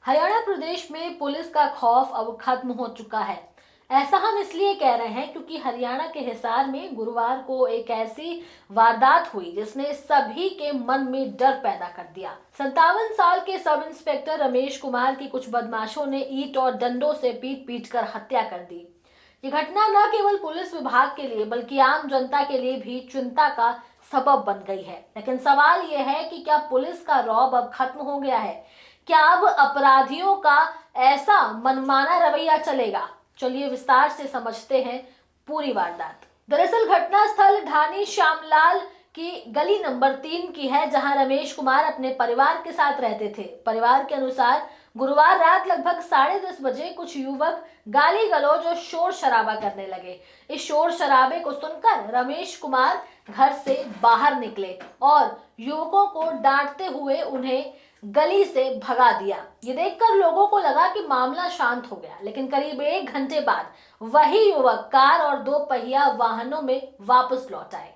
हरियाणा प्रदेश में पुलिस का खौफ अब खत्म हो चुका है। ऐसा हम इसलिए कह रहे हैं क्योंकि हरियाणा के हिसार में गुरुवार को एक ऐसी वारदात हुई जिसने सभी के मन में डर पैदा कर दिया। 57 साल के सब इंस्पेक्टर रमेश कुमार की कुछ बदमाशों ने ईंट और डंडों से पीट पीट कर हत्या कर दी। ये घटना न केवल पुलिस विभाग के लिए बल्कि आम जनता के लिए भी चिंता का सबब बन गई है। लेकिन सवाल यह है कि क्या पुलिस का रौब अब खत्म हो गया है? क्या अब अपराधियों का ऐसा मनमाना रवैया चलेगा? चलिए विस्तार से समझते हैं पूरी वारदात। दरअसल घटना स्थल ढानी श्यामलाल की गली नंबर 3 की है, जहां रमेश कुमार अपने परिवार के साथ रहते थे। परिवार के अनुसार गुरुवार रात लगभग 10:30 बजे कुछ युवक गाली गलौज और शोर शराबा करने लगे। इस शोर शराबे को सुनकर रमेश कुमार घर से बाहर निकले और युवकों को डांटते हुए उन्हें गली से भगा दिया। ये देखकर लोगों को लगा कि मामला शांत हो गया, लेकिन करीब 1 घंटे बाद वही युवक कार और 2 पहिया वाहनों में वापस लौट आए।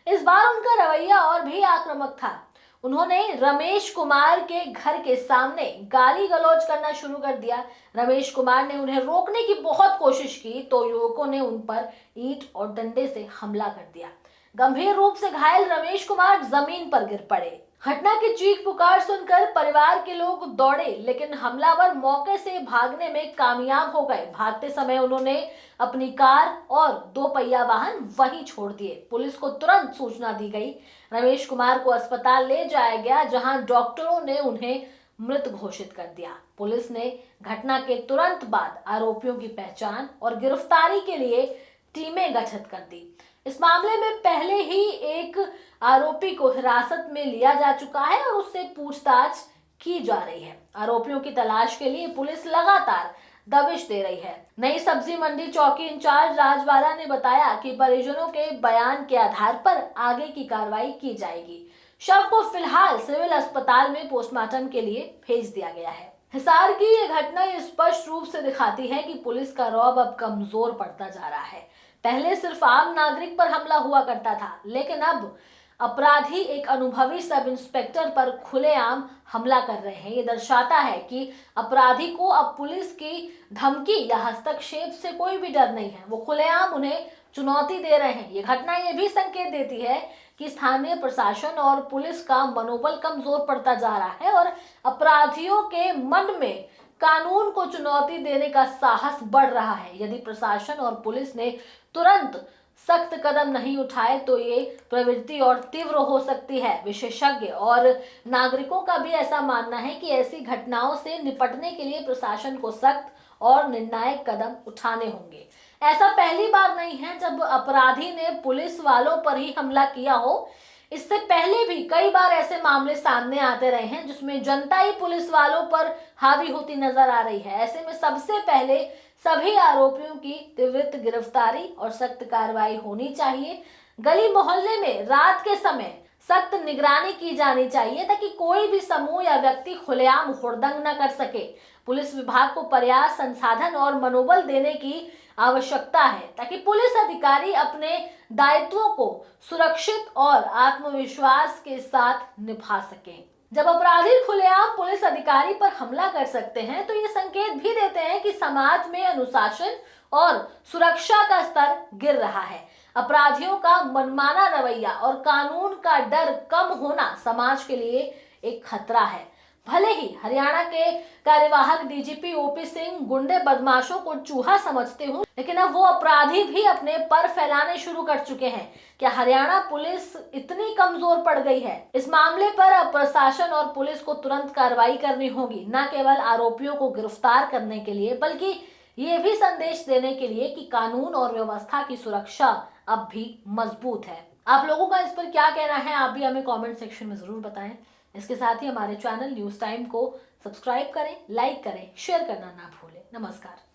इस बार उनका रवैया और भी आक्रामक था। उन्होंने रमेश कुमार के घर के सामने गाली गलौज करना शुरू कर दिया। रमेश कुमार ने उन्हें रोकने की बहुत कोशिश की तो युवकों ने उन पर ईंट और डंडे से हमला कर दिया। गंभीर रूप से घायल रमेश कुमार जमीन पर गिर पड़े। घटना की चीख पुकार सुनकर परिवार के लोग दौड़े, लेकिन हमलावर मौके से भागने में कामयाब हो गए। भागते समय उन्होंने अपनी कार और 2 पहिया वाहन वहीं छोड़ दिए। पुलिस को तुरंत सूचना दी गई। रमेश कुमार को अस्पताल ले जाया गया, जहां डॉक्टरों ने उन्हें मृत घोषित कर दिया। पुलिस ने घटना के तुरंत बाद आरोपियों की पहचान और गिरफ्तारी के लिए टीमें गठित कर दी। इस मामले में पहले ही एक आरोपी को हिरासत में लिया जा चुका है और उससे पूछताछ की जा रही है। आरोपियों की तलाश के लिए पुलिस लगातार दबिश दे रही है। नई सब्जी मंडी चौकी इंचार्ज राजवाला ने बताया कि परिजनों के बयान के आधार पर आगे की कार्रवाई की जाएगी। शव को फिलहाल सिविल अस्पताल में पोस्टमार्टम के लिए भेज दिया गया है। हिसार की ये घटना स्पष्ट रूप से दिखाती है कि पुलिस का रौब अब कमजोर पड़ता जा रहा है। पहले सिर्फ आम नागरिक पर हमला हुआ करता था, लेकिन अब अपराधी एक अनुभवी सब इंस्पेक्टर पर खुलेआम हमला कर रहे हैं। ये दर्शाता है कि अपराधी को अब पुलिस की धमकी या हस्तक्षेप से कोई भी डर नहीं है। वो खुलेआम उन्हें चुनौती दे रहे हैं। ये घटना ये भी संकेत देती है कि स्थानीय प्रशासन और पुलिस का मनोबल कमजोर पड़ता जा रहा है और अपराधियों के मन में कानून को चुनौती देने का साहस बढ़ रहा है। यदि प्रशासन और पुलिस ने तुरंत सख्त कदम नहीं उठाए तो ये प्रवृत्ति और तीव्र हो सकती है। विशेषज्ञ और नागरिकों का भी ऐसा मानना है कि ऐसी घटनाओं से निपटने के लिए प्रशासन को सख्त और निर्णायक कदम उठाने होंगे। ऐसा पहली बार नहीं है जब अपराधी ने पुलिस वालों पर ही हमला किया हो। इससे पहले भी कई बार ऐसे मामले सामने आते रहे हैं जिसमें जनता ही पुलिस वालों पर हावी होती नजर आ रही है। ऐसे में सबसे पहले सभी आरोपियों की त्वरित गिरफ्तारी और सख्त कार्रवाई होनी चाहिए। गली मोहल्ले में रात के समय सख्त निगरानी की जानी चाहिए ताकि कोई भी समूह या व्यक्ति खुलेआम हुड़दंग न कर सके। पुलिस विभाग को पर्याप्त संसाधन और मनोबल देने की आवश्यकता है ताकि पुलिस अधिकारी अपने दायित्वों को सुरक्षित और आत्मविश्वास के साथ निभा सकें। जब अपराधी खुलेआम पुलिस अधिकारी पर हमला कर सकते हैं तो ये संकेत भी देते हैं कि समाज में अनुशासन और सुरक्षा का स्तर गिर रहा है। अपराधियों का मनमाना रवैया और कानून का डर कम होना समाज के लिए एक खतरा है। भले ही हरियाणा के कार्यवाहक डीजीपी ओपी सिंह गुंडे बदमाशों को चूहा समझते हो, लेकिन अब वो अपराधी भी अपने पर फैलाने शुरू कर चुके हैं। क्या हरियाणा पुलिस इतनी कमजोर पड़ गई है? इस मामले पर प्रशासन और पुलिस को तुरंत कार्रवाई करनी होगी, न केवल आरोपियों को गिरफ्तार करने के लिए बल्कि ये भी संदेश देने के लिए कि कानून और व्यवस्था की सुरक्षा अब भी मजबूत है। आप लोगों का इस पर क्या कहना है, आप भी हमें कमेंट सेक्शन में जरूर बताएं। इसके साथ ही हमारे चैनल न्यूज टाइम को सब्सक्राइब करें, लाइक करें, शेयर करना ना भूलें। नमस्कार।